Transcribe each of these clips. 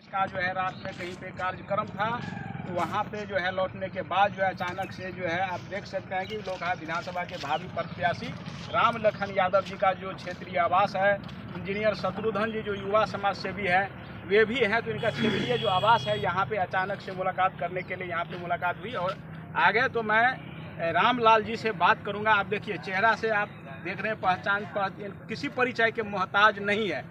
का जो है रात में कहीं पे कार्यक्रम था, तो वहाँ पे जो है लौटने के बाद जो है अचानक से जो है आप देख सकते हैं कि लोकहा विधानसभा के भावी प्रत्याशी राम लखन यादव जी का जो क्षेत्रीय आवास है, इंजीनियर शत्रुघ्न जी जो युवा समाज सेवी है वे भी हैं, तो इनका क्षेत्रीय जो आवास है यहाँ पे अचानक से मुलाकात करने के लिए यहाँ पे मुलाकात हुई। और आगे तो मैं रामलाल जी से बात करूँगा। आप देखिए चेहरा से आप देख रहे हैं पहचान किसी परिचय के मोहताज नहीं है।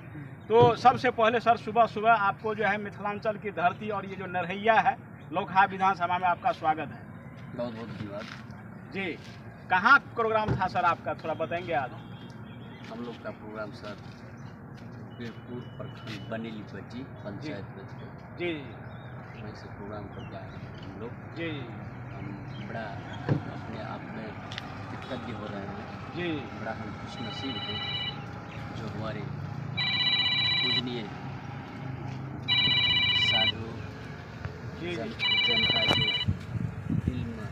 तो सबसे पहले सर सुबह सुबह आपको जो है मिथिलांचल की धरती और ये जो नरहैया है लोकहा विधानसभा में आपका स्वागत है। बहुत बहुत धन्यवाद जी। कहाँ प्रोग्राम था सर आपका, थोड़ा बताएंगे आज? हम लोग का प्रोग्राम सर वीरपुर प्रखंड बनेली पट्टी पंचायत में जी वहीं से प्रोग्राम करके आए हैं हम लोग। जी हम बड़ा अपने आप में कृतज्ञ हो रहे हैं जी। बड़ा हम खुशनसीब हैं जो हमारे पूजनीय साधु जनता के दिल में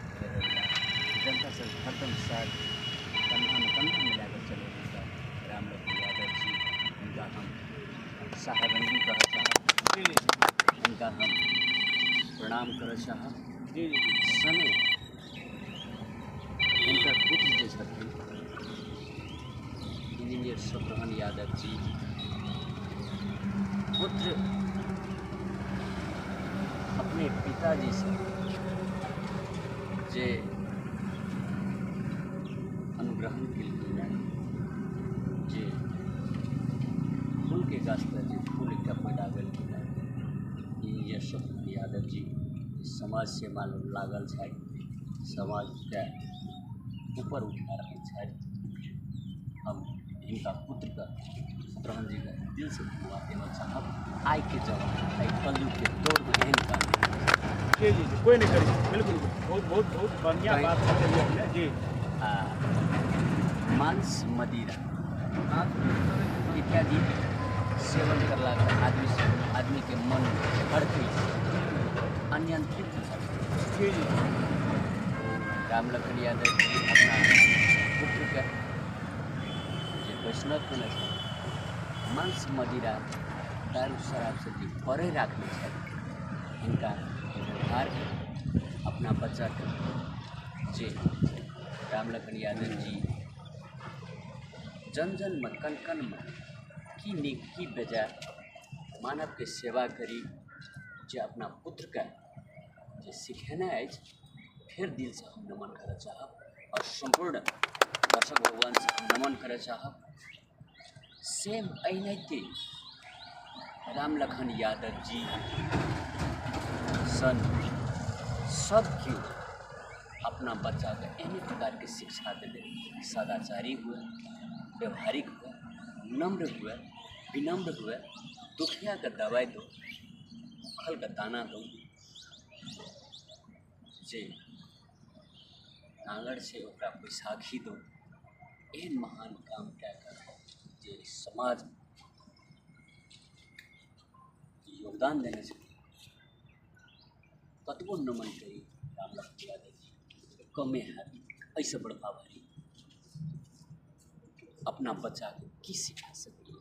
जनता से हरदम साथ कंधा में कंधा मिलाकर चले हैं राम लखन यादव जी। उनका हम साहबंदी कह चाह, उनका हम प्रणाम कर चाह जी समय उनका पुत्र जो छथिन इंजीनियर शत्रुघ्न यादव जी पुत्र अपने पिताजी से जे अनुग्रहण के लिए जे फूल के गाछ पर जे फूल एक पैदा भेल इंजीनियर शत्रुघ्न यादव जी समाज से मालूम लागल है, समाज के ऊपर उठा रहे हैं। हम इनका पुत्र का शत्रुघ्न जी का दिल से धन्यवाद देना चाहब। आई के जवान आई कलयुग के दौर में एहन काम जी जी जी कोई नहीं करिए, बिल्कुल बहुत बहुत बहुत बढ़िया बात करिए आपने जी। मांस मदिरा इत्यादि सेवन करला आदमी के मन भड़की अनियंत्रित जी जी। राम लखन यादव जी अपना पुत्र के वैष्णव के मांस मदिरा दारू शराब से जी परे रखने चाहिए। इनका व्यवहार अपना बच्चा के जे राम लखन यादव जी जन जन में कन कन में की नेक की बजाय मानव के सेवा करी जे अपना पुत्र का जे सिखेना है फिर दिल से हम नमन कर चाहब और संपूर्ण दर्शक भगवान से हम नमन कर चाहब। सेम अनैते राम लखन यादव जी सन सब क्यों अपना बच्चा को एनी प्रकार की शिक्षा दे, सदाचारी हुए, व्यवहारिक हुए, नम्र हुए, विनम्र हुए, दुखिया का दवाई दो, फल का दाना दो, जे आंगड़ से ओकरा बैसाखी दो। एहन महान काम क्या कर जे समाज योगदान देने से कतबो नमन करी राम लखन यादव जी कमे है। ऐसे बड़का भारी अपना बच्चा को की सिखा सकती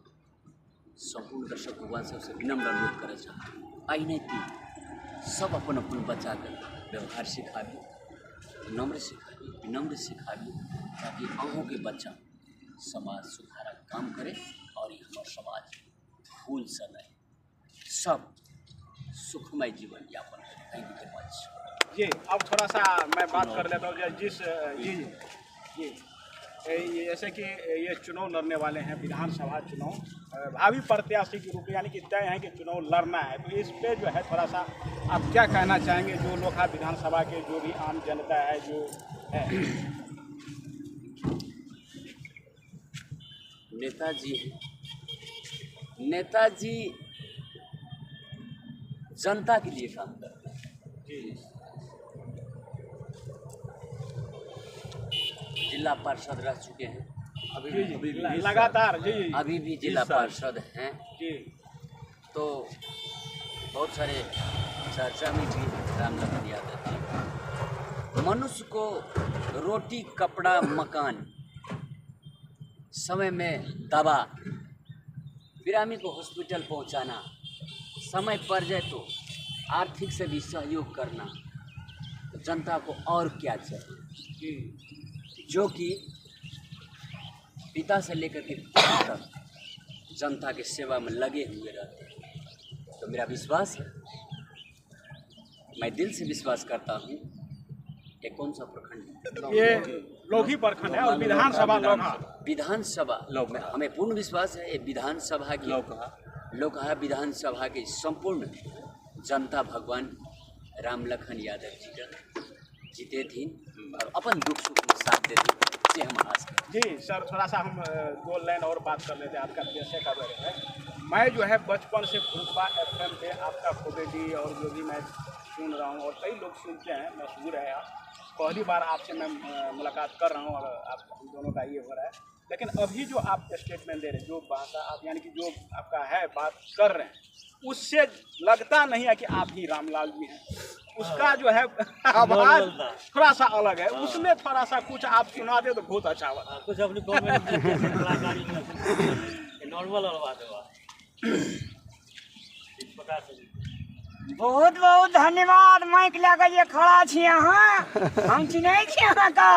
संपूर्ण दर्शक भगवान सबसे विनम्र अनुरोध करे चाह आई नहीं थी सब अपन अपन बच्चा के व्यवहार सिखाबी, नम्र सिखाबी, विनम्र सिखाबी ताकि अहों के बच्चा समाज सुधारक काम करे और ये हमारा समाज फूल सनाए सब सुखमय जीवन यापन करे। Thank you very much. जी अब थोड़ा सा मैं बात कर लेता हूँ जिस जी जी जैसे कि ये चुनाव लड़ने वाले हैं विधानसभा चुनाव, भावी प्रत्याशी के रूप में यानी कि तय है कि चुनाव लड़ना है, तो इस पे जो है थोड़ा सा आप क्या कहना चाहेंगे जो लोकहा विधानसभा के जो भी आम जनता है जो है? नेताजी जनता के लिए काम करते हैं। जिला पार्षद रह चुके हैं अभी लगातार जी अभी भी जिला पार्षद हैं जी। तो बहुत सारे चर्चा में भी राम लखन यादव जी मनुष्य को रोटी कपड़ा मकान समय में दवा, बिरामी को हॉस्पिटल पहुंचाना, समय पड़ जाए तो आर्थिक से भी सहयोग करना, तो जनता को और क्या चाहिए, जो कि पिता से लेकर के पुत्र तक जनता की सेवा में लगे हुए रहते हैं। तो मेरा विश्वास है, मैं दिल से विश्वास करता हूँ। ये कौन सा प्रखंड है? ये लोही प्रखंड है और विधानसभा लोहा। विधानसभा हमें पूर्ण विश्वास है, ये विधानसभा की लोकहा विधानसभा की संपूर्ण जनता भगवान राम लखन यादव जी का जीते थी और अपन दुख सुख में साथ देते, ये हम आस करते। जी सर, थोड़ा सा हम 2 लाइन और बात कर लेते हैं आपका पेशे का बारे में। मैं जो है बचपन से फुटबा FM पे आपका कॉमेडी और जो भी मैं सुन रहा हूँ और कई लोग सुनते हैं, मशहूर है आप। पहली बार आपसे मैं मुलाकात कर रहा हूँ और आप हम दोनों का ये हो रहा है। लेकिन अभी जो आप स्टेटमेंट दे रहे हैं, जो भाषा आप यानी कि जो आपका है बात कर रहे हैं, उससे लगता नहीं है कि आप ही रामलाल जी हैं। उसका जो है आवाज थोड़ा सा अलग है, उसमें थोड़ा सा कुछ आप सुना दे तो बहुत अच्छा हुआ। कुछ अपनी कॉमेडी नॉर्मल बात है। बहुत बहुत धन्यवाद। माइक लेकर ये खड़ा छी अहाँ, हम चिन्है छी अहाँ का,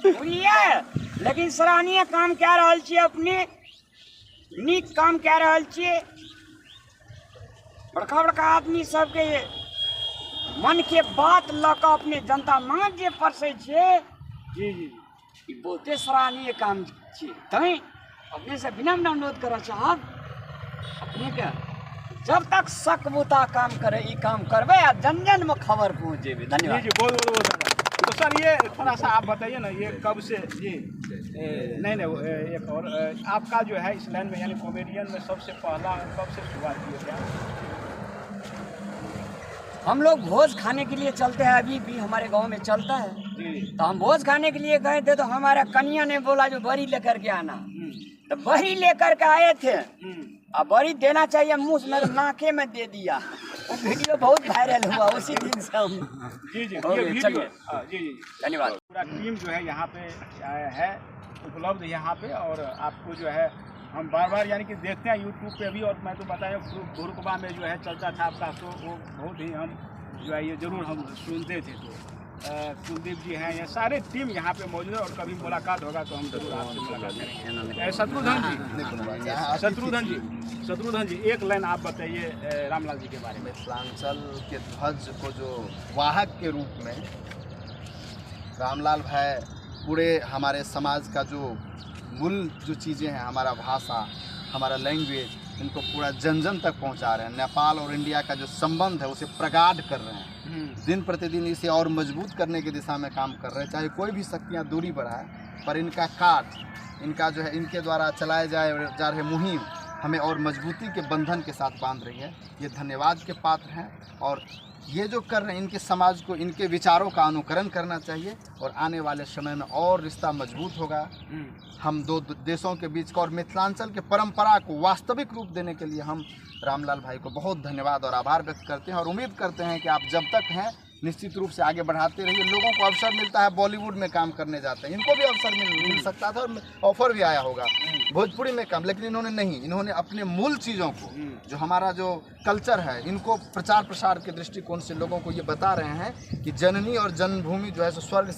बुझलिए। लेकिन सराहनीय काम कए रहल छियै, अपने नीक काम कए रहल छियै। बड़का बड़का आदमी सबके मन के बात लऽ कऽ अपने जनता माँ जे परसै छियै, जी जी ई बहुते सराहनीय काम छियै। तैं अपने से विनम्र अनुरोध करऽ चाहब, अपने के जब तक सकबूता काम करे ई काम करबे आ जन जन में खबर पहुँच जेबे। धन्यवाद। जी बहुत बहुत बहुत धन्यवाद। तो सर ये थोड़ा सा आप बताइए ना, ये कब से जी नहीं एक और आपका जो है इस लाइन में यानी कॉमेडियन में सबसे पहला कब से शुरुआत की क्या? हम लोग भोज खाने के लिए चलते हैं, अभी भी हमारे गांव में चलता है। जी तो हम भोज खाने के लिए गए थे तो हमारा कन्या ने बोला जो बड़ी लेकर के आना, तो बड़ी लेकर के आए थे। अब बड़ी देना चाहिए मुंह में, नाके में दे दिया। वो वीडियो बहुत वायरल हुआ, उसी दिन से हम जी जी हो ये गए। वीडियो चलिए। जी जी धन्यवाद। पूरा टीम जो है यहाँ पे है उपलब्ध यहाँ पे, और आपको जो है हम बार बार यानी कि देखते हैं यूट्यूब पे भी। और मैं तो बताया गुरुकुबा में जो है चलता था आपका शो, वो बहुत ही हम जो है ये जरूर हम सुनते थे। तो कुलदीप जी हैं, ये सारे टीम यहाँ पे मौजूद है और कभी मुलाकात होगा तो हम जरूर आपसे मुलाकात करेंगे। शत्रुघ्न जी एक लाइन आप बताइए रामलाल जी के बारे में। मिथिलांचल के ध्वज को जो वाहक के रूप में रामलाल भाई पूरे हमारे समाज का जो मूल जो चीज़ें हैं, हमारा भाषा, हमारा लैंग्वेज, इनको पूरा जन जन तक पहुंचा रहे हैं। नेपाल और इंडिया का जो संबंध है उसे प्रगाढ़ कर रहे हैं। दिन प्रतिदिन इसे और मजबूत करने की दिशा में काम कर रहे हैं। चाहे कोई भी शक्तियाँ दूरी पर है, पर इनका इनका जो है इनके द्वारा चलाए जा रहे मुहिम हमें और मजबूती के बंधन के साथ बांध रही है। ये धन्यवाद के पात्र हैं और ये जो कर रहे हैं इनके समाज को इनके विचारों का अनुकरण करना चाहिए और आने वाले समय में और रिश्ता मजबूत होगा हम दो देशों के बीच का। और मिथिलांचल के परंपरा को वास्तविक रूप देने के लिए हम रामलाल भाई को बहुत धन्यवाद और आभार व्यक्त करते हैं और उम्मीद करते हैं कि आप जब तक हैं निश्चित रूप से आगे बढ़ाते रहिए। लोगों को अवसर मिलता है, बॉलीवुड में काम करने जाते हैं, इनको भी अवसर मिल सकता था और ऑफर भी आया होगा भोजपुरी में काम, लेकिन इन्होंने नहीं, इन्होंने अपने मूल चीज़ों को जो हमारा जो कल्चर है इनको प्रचार प्रसार के दृष्टिकोण से लोगों को ये बता रहे हैं कि जननी और जन्मभूमि जो है सो स्वर्ग